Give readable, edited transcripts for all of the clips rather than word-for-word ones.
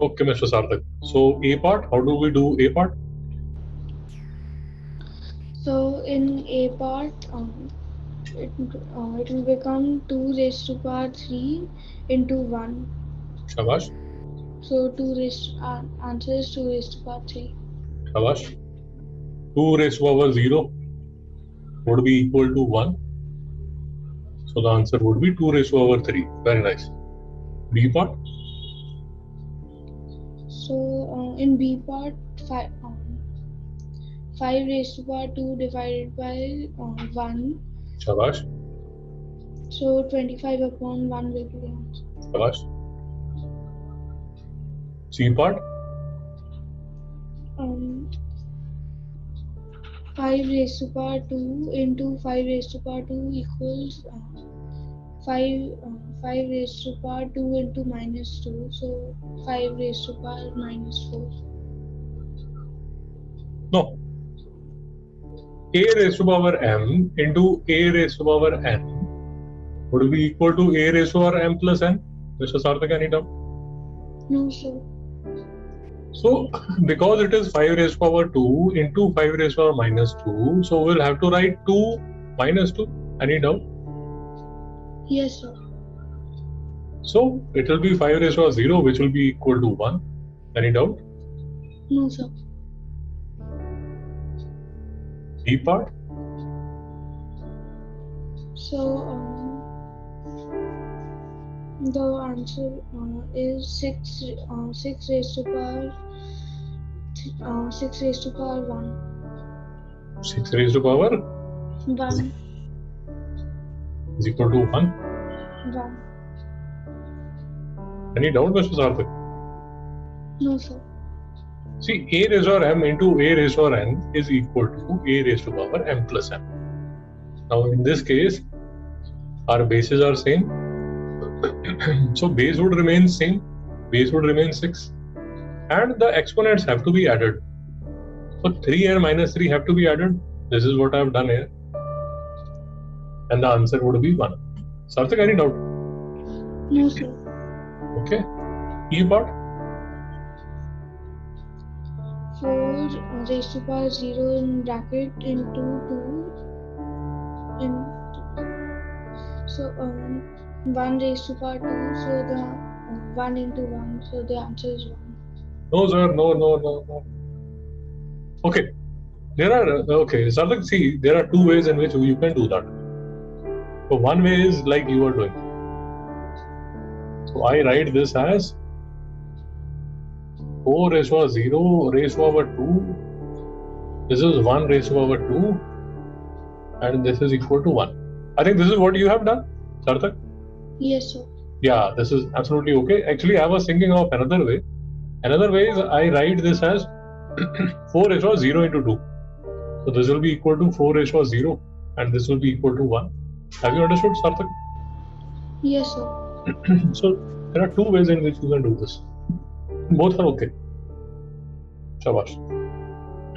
Okay, Mr. Sarthak. So A part, how do we do A part? So in A part, it will become 2 raised to power 3 into 1. Shabash, So 2 raised answer is 2 raised to power 3. shabash. 2 raised to power 0 would be equal to 1. So the answer would be 2 raised to power 3. Very nice. B part, So in B part, 5 raised to power 2 divided by 1. shabash, So 25 upon 1 will be the answer. shabash. C part, Um, 5 raised to power 2 into 5 raised to power 2 equals 5, 5 raised to power 2 into minus 2. So 5 raised to power minus 4. no, A raised to power m into A raised to power n would be equal to A raised to power m plus n. Mr. Sarthak, any doubt? No, sir. So, because it is 5 raised to power 2 into 5 raised to power minus 2, so we'll have to write 2 minus 2. Any doubt? Yes, sir. So, it will be 5 raised to power 0, which will be equal to 1. Any doubt? No, sir. D part? So the answer is 6 raised to power 6 raised to power 1. 6 raised to power 1. is equal to 1. 1. Any doubt, Mr. Sarthak? No, sir. See, A raised to power m into A raised to power n is equal to A raised to power m plus n. Now, in this case, our bases are same. So, base would remain same. Base would remain 6. And the exponents have to be added. So 3 and minus 3 have to be added. This is what I have done here. And the answer would be 1. Sarthak, any doubt? No, sir. Okay. E part? 4 raised to power 0 in bracket into 2 in so 1 raised to power 2, so the 1 into 1, so the answer is 1. No, sir. No. Okay. Okay. Sarthak, see, there are 2 ways in which you can do that. So one way is like you are doing. So I write this as 4 raised to power 0 raised to power 2. This is 1 raised to power 2. And this is equal to 1. I think this is what you have done, Sarthak? Yes, sir. Yeah, this is absolutely okay. Actually, I was thinking of another way. Another way is I write this as 4 raised to power 0 into 2. So this will be equal to 4 raised to power 0 and this will be equal to 1. Have you understood, Sarthak? Yes, sir. So there are 2 ways in which you can do this. Both are okay. Shabash.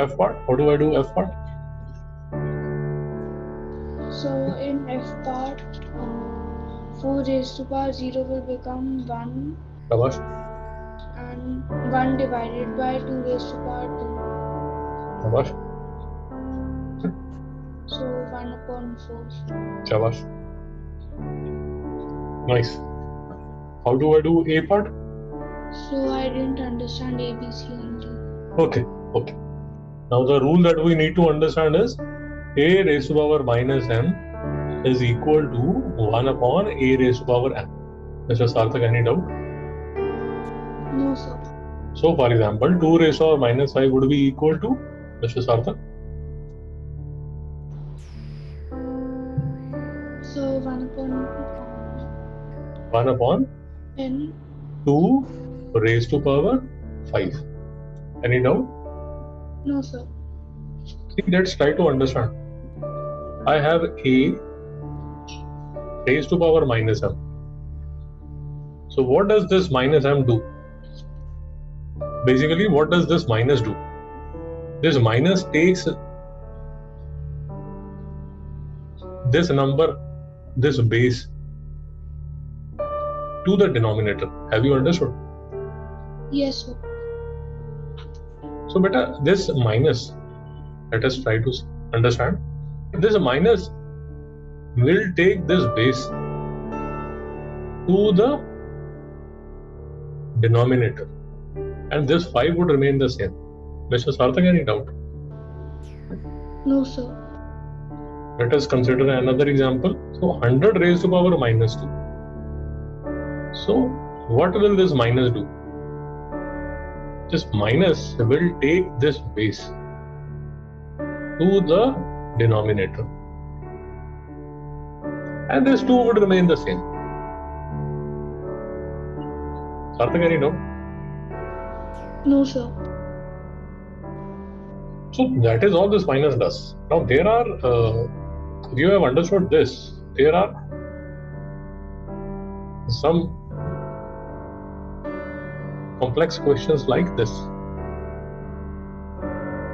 F part? How do I do F part? So in F part, 4 raised to power 0 will become 1. Shabash. And 1 divided by 2 raised to power 2. Shabash. So 1 upon 4. Shabash. Nice. How do I do A part? So I didn't understand A, B, C, and D. Okay. Now the rule that we need to understand is A raised to power minus m is equal to 1 upon A raised to power n. Mr. Sarthak, any doubt? No, sir. So, for example, 2 raised to power minus 5 would be equal to, Mr. Sarthak? So 1 upon n. 2 raised to power 5. Any doubt? No, sir. See, let's try to understand. I have A raised to power minus m. So what does this minus m do? Basically, what does this minus do? This minus takes this number, this base, to the denominator. Have you understood? Yes, sir. So beta, this minus, let us try to understand. This minus will take this base to the denominator, and this 5 would remain the same. Mr. Sarthak, any doubt? No, sir. Let us consider another example. So 100 raised to power minus 2. So what will this minus do? This minus will take this base to the denominator, and this 2 would remain the same. Sarthak, any doubt? No, sir. So that is all this minus does. Now there are, if you have understood this, there are some complex questions like this.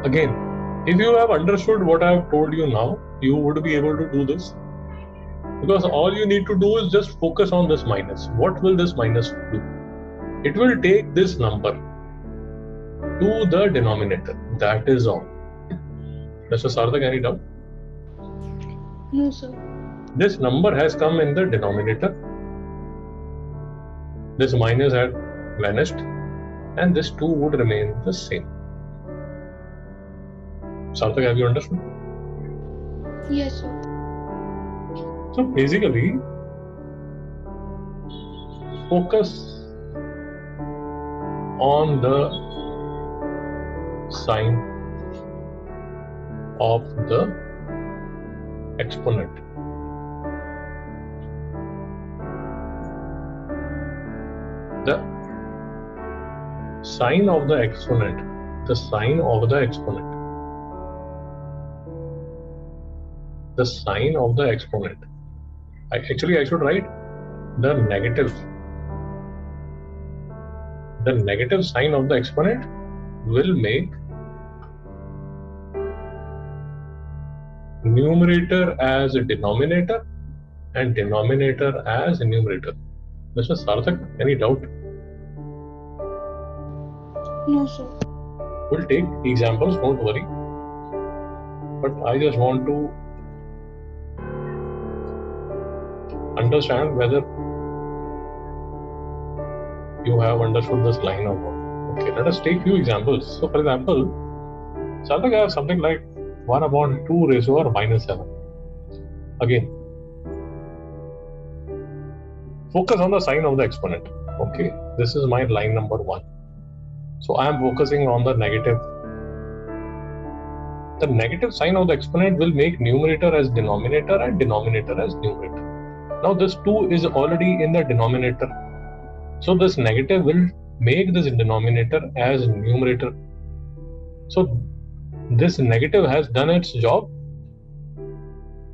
Again, if you have understood what I have told you now, you would be able to do this, because all you need to do is just focus on this minus. What will this minus do? It will take this number to the denominator. That is all. Mr. Sarthak, any doubt? No, sir. This number has come in the denominator. This minus had vanished, and this 2 would remain the same. Sarthak, have you understood? Yes, sir. So basically, focus on the sign of the exponent. The sign of the exponent. The sign of the exponent. The sign of the exponent. I should write the negative. The negative sign of the exponent will make numerator as a denominator and denominator as a numerator. Mr. Sarthak, any doubt? No, sir. We'll take examples, don't worry. But I just want to understand whether you have understood this line or not. Okay, let us take few examples. So for example, Sarthak, I have something like 1 upon 2 raised to power minus 7. Again, focus on the sign of the exponent. Okay, this is my line number 1. So I am focusing on the negative. The negative sign of the exponent will make numerator as denominator and denominator as numerator. Now this 2 is already in the denominator. So this negative will make this denominator as numerator. So this negative has done its job,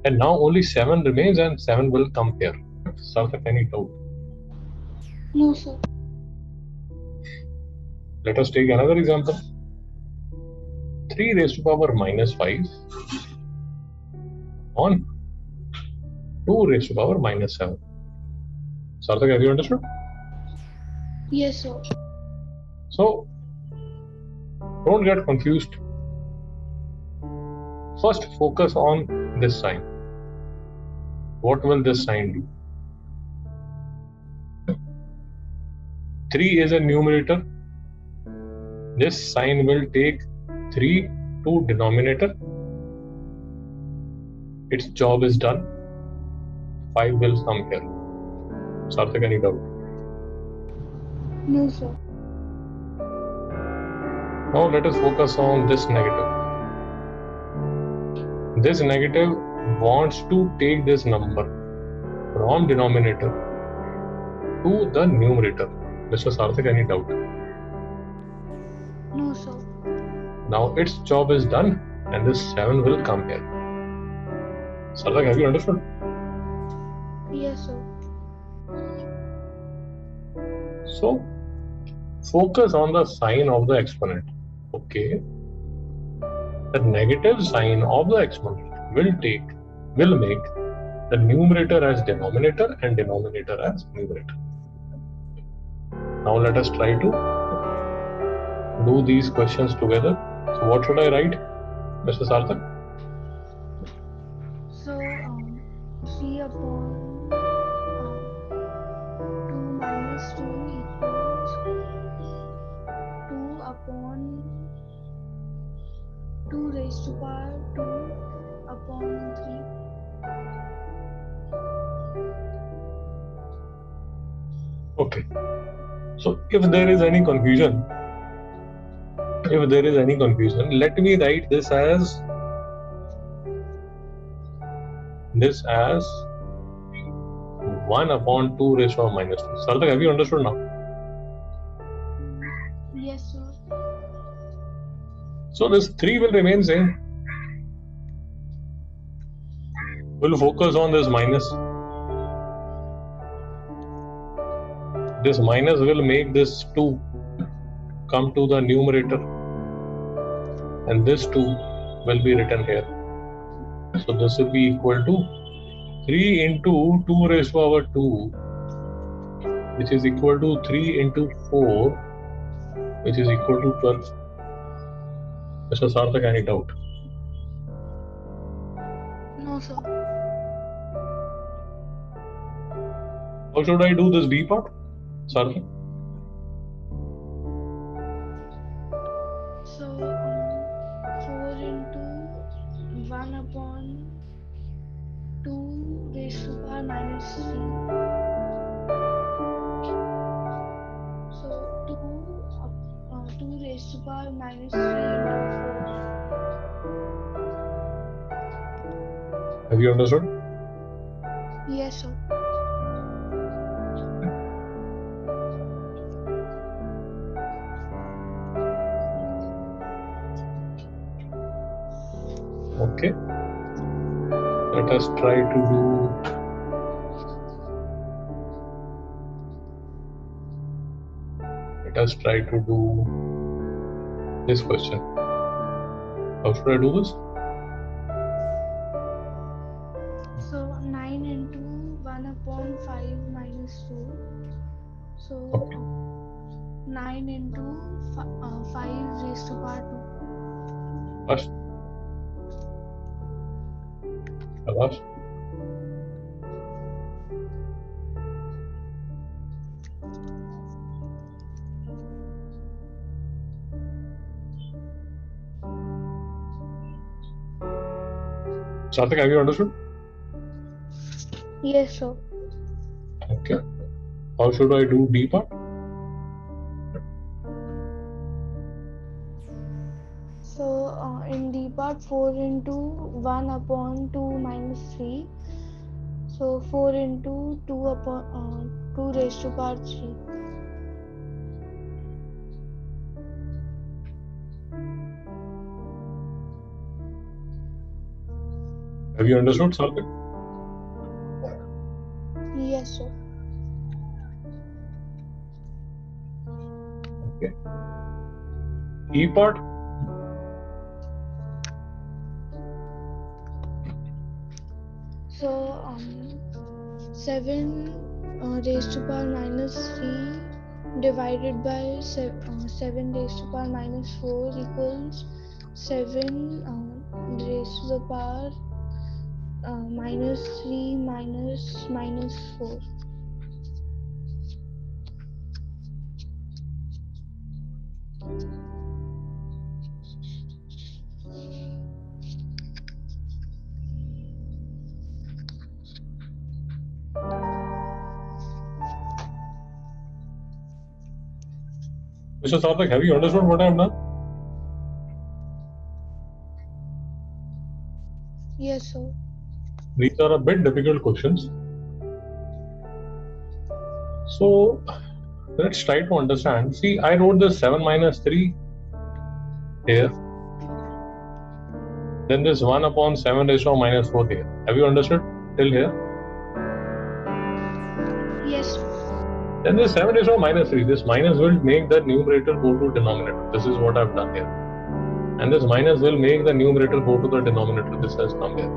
and now only 7 remains, and 7 will come here. Sarthak, any doubt? No, sir. Let us take another example. 3 raised to power minus 5 on 2 raised to power minus 7. Sarthak, have you understood? Yes, sir. So don't get confused. First, focus on this sign. What will this sign do? 3 is a numerator. This sign will take 3 to denominator. Its job is done. 5 will come here. Sarthak, any doubt? No, sir. Now let us focus on this negative. This negative wants to take this number from denominator to the numerator. Mr. Sarthak, any doubt? No, sir. Now its job is done, and this 7 will come here. Sarthak, have you understood? Yes, sir. So focus on the sign of the exponent. Okay. The negative sign of the exponent will make the numerator as denominator and denominator as numerator. Now let us try to do these questions together. So what should I write, Mr. Sarthak? So 3 upon 2 minus 2 equals 2 upon 2 raised to power 2 upon 3. Okay. So if there is any confusion, let me write this as 1 upon 2 raised to power minus 2. Sarthak, have you understood now? Yes, sir. So this 3 will remain same. We'll focus on this minus. This minus will make this 2 come to the numerator, and this 2 will be written here. So this will be equal to 3 into 2 raised to power 2, which is equal to 3 into 4, which is equal to 12. Mr. Sarthak, any doubt? No, sir. How should I do this B part? Sarthak? So 4 into 1 upon 2 raised to power minus 3. So 2 raised to power minus 3 into 4. Have you understood? Yes, sir. Okay. Let us try to do this question. How should I do this? So 9 into 1 upon 5 minus 4. So Okay. 9 into 5 raised to power 2. First. Shabash. Sarthak, have you understood? Yes, sir. Okay. How should I do D part? So in D part 4 into 1 upon 2 minus 3. So 4 into 2 upon 2 raised to power 3. Have you understood, Sarthak? Yes, sir. Okay. E part? So 7 raised to power minus 3 divided by 7 raised to power minus 4 equals 7 raised to the power minus 3 minus 4. Mr. Sarthak, have you understood what I have done? Yes, sir. These are a bit difficult questions. So let's try to understand. See, I wrote this 7 minus 3 here. Then this 1 upon 7 raised to power minus 4 here. Have you understood till here? Yes, sir. Then this 7 raised to power minus 3. This minus will make the numerator go to denominator. This is what I've done here. And this minus will make the numerator go to the denominator. This has come here.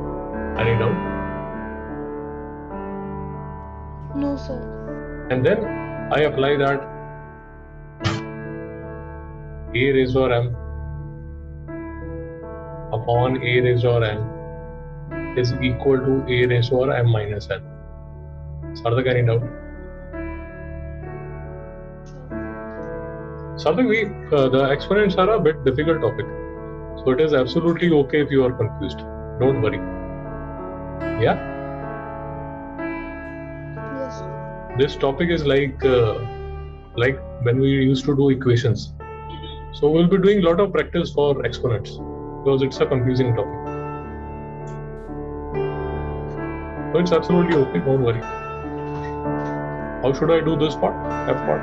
Any doubt? No, sir. And then I apply that a raised to m upon a raised to n is equal to a raised to m minus n. Sarthak, any doubt? Sarthak, the exponents are a bit difficult topic, so it is absolutely okay if you are confused. Don't worry. Yeah? Yes. This topic is like when we used to do equations. So we'll be doing a lot of practice for exponents because it's a confusing topic. So it's absolutely okay, don't worry. How should I do this part? F part?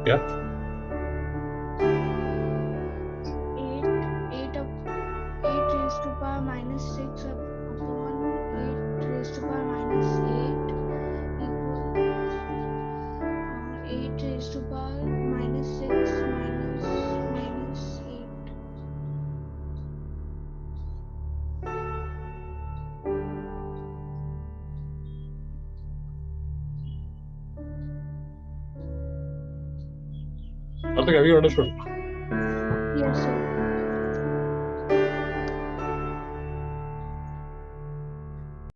Yeah. 8 raised to power minus 6 upon 8 raised to power minus 8 equals 8 raised to power minus 6 minus 8. Sarthak, have you understood?